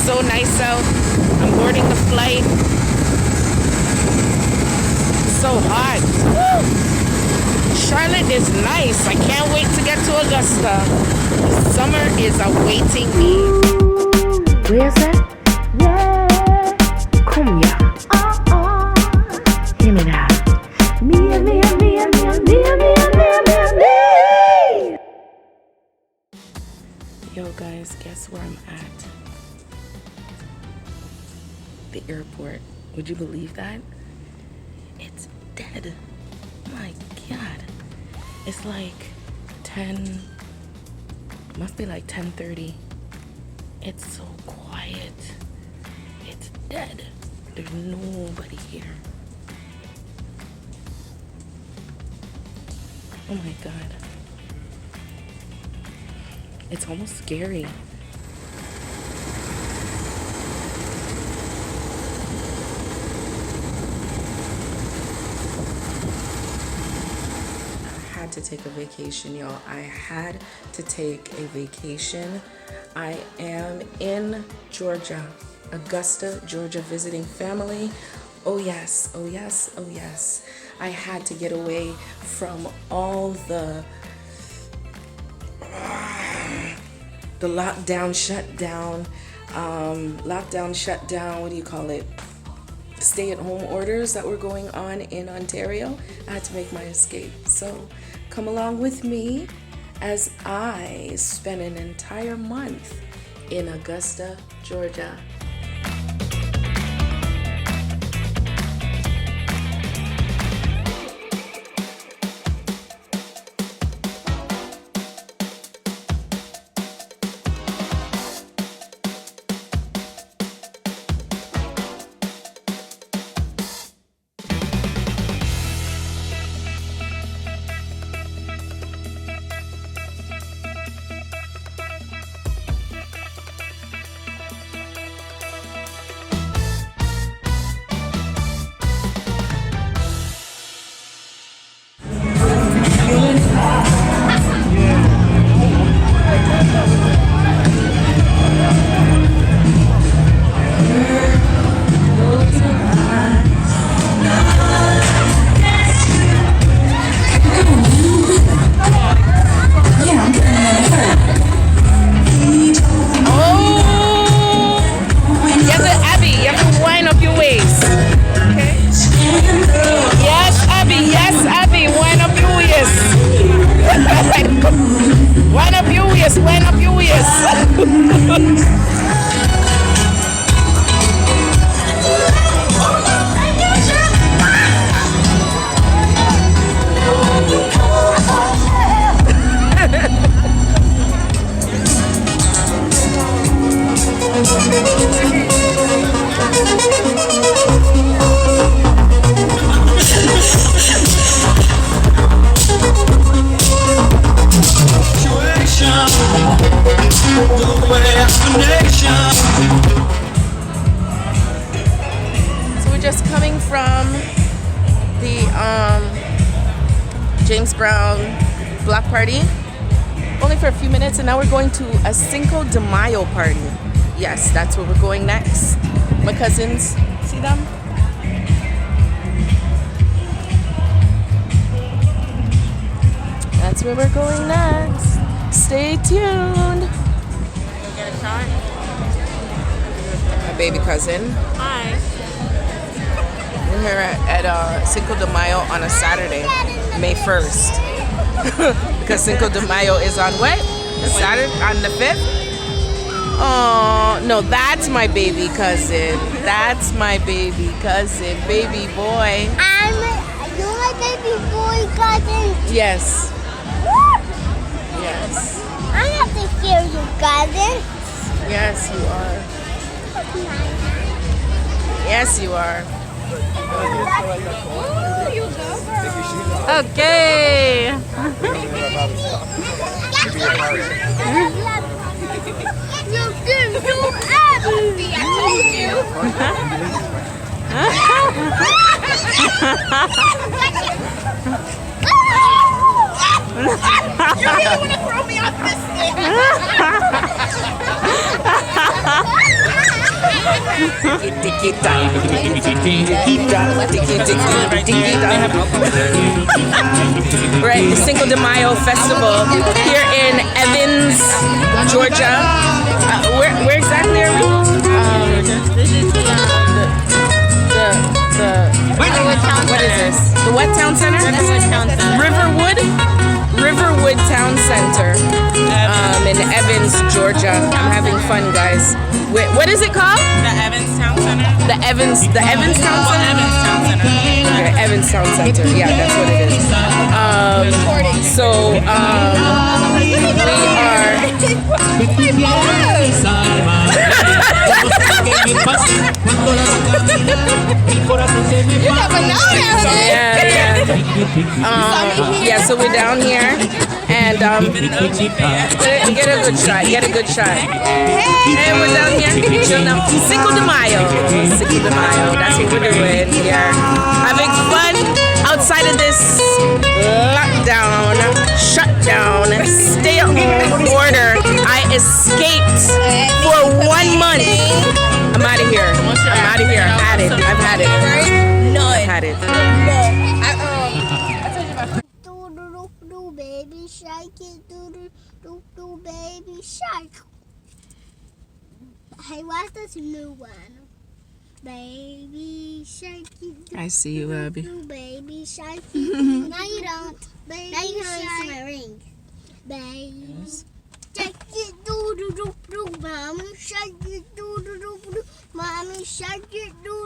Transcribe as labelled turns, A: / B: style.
A: so nice out. I'm boarding the flight. It's so hot. Woo! Charlotte is nice. I can't wait to get to Augusta. Summer is awaiting me.
B: Where's that? Yeah. Come here. Hear me now. Me.
A: Yo guys, guess where I'm at? The airport. Would you believe that? It's dead. My God. It's like 10, must be like 10:30. It's so quiet. It's dead. There's nobody here. Oh my God. It's almost scary. I had to take a vacation, y'all. I had to take a vacation. I am in Georgia, Augusta, Georgia, visiting family. Oh yes, oh yes, oh yes. I had to get away from all the lockdown, shutdown, what do you call it? Stay-at-home orders that were going on in Ontario. I had to make my escape. So come along with me as I spend an entire month in Augusta, Georgia. Wind up your waist. So we're just coming from the James Brown block party, only for a few minutes, and now we're going to a Cinco de Mayo party. Yes, that's where we're going next. My cousins, see them? That's where we're going next. Stay tuned.
C: Get a shot?
A: My baby cousin.
C: Hi.
A: We're here at Cinco de Mayo on a Saturday, May 1st. Because Cinco de Mayo is on what? Saturday, on the 5th? Oh, no, that's my baby cousin. That's my baby cousin, baby boy.
D: You're my baby boy cousin.
A: Yes. Yes.
D: I have to hear you, cousin.
A: Yes, you are. Yes, you are.
C: Okay.
D: You really want to throw me off this thing?
A: tiquita, tiquita. We're at the Cinco de Mayo festival here in Evans, Georgia. Where exactly are we?
C: This is the
A: What is this? The what town center?
C: Riverwood Town Center.
A: Riverwood Town Center in Evans, Georgia. I'm having fun, guys. What is it called?
C: The Evans Town Center.
A: The Evans Town Center?
C: Evans Town Center.
A: Okay, Evans Town Center. Yeah, that's what it is. We are.
D: You never know that.
A: Yeah, so we're down here and get a good shot. Get a good shot. And we're down here chilling out. Cinco de Mayo. Cinco de Mayo. That's what we're doing here. Having fun outside of this lockdown, shutdown, stay at home order. I escaped for 1 month. I'm out of here. I'm out of here. I've had it. I've had it. I've had it.
D: Do baby shark it, do baby shark. Hey, what's this new one? Baby shark it.
A: I see you, Abby.
D: Do baby shark it. Now you don't. Baby now you can only see my ring. Baby shark it, do. Mommy shark it, do. Mommy shark it, do.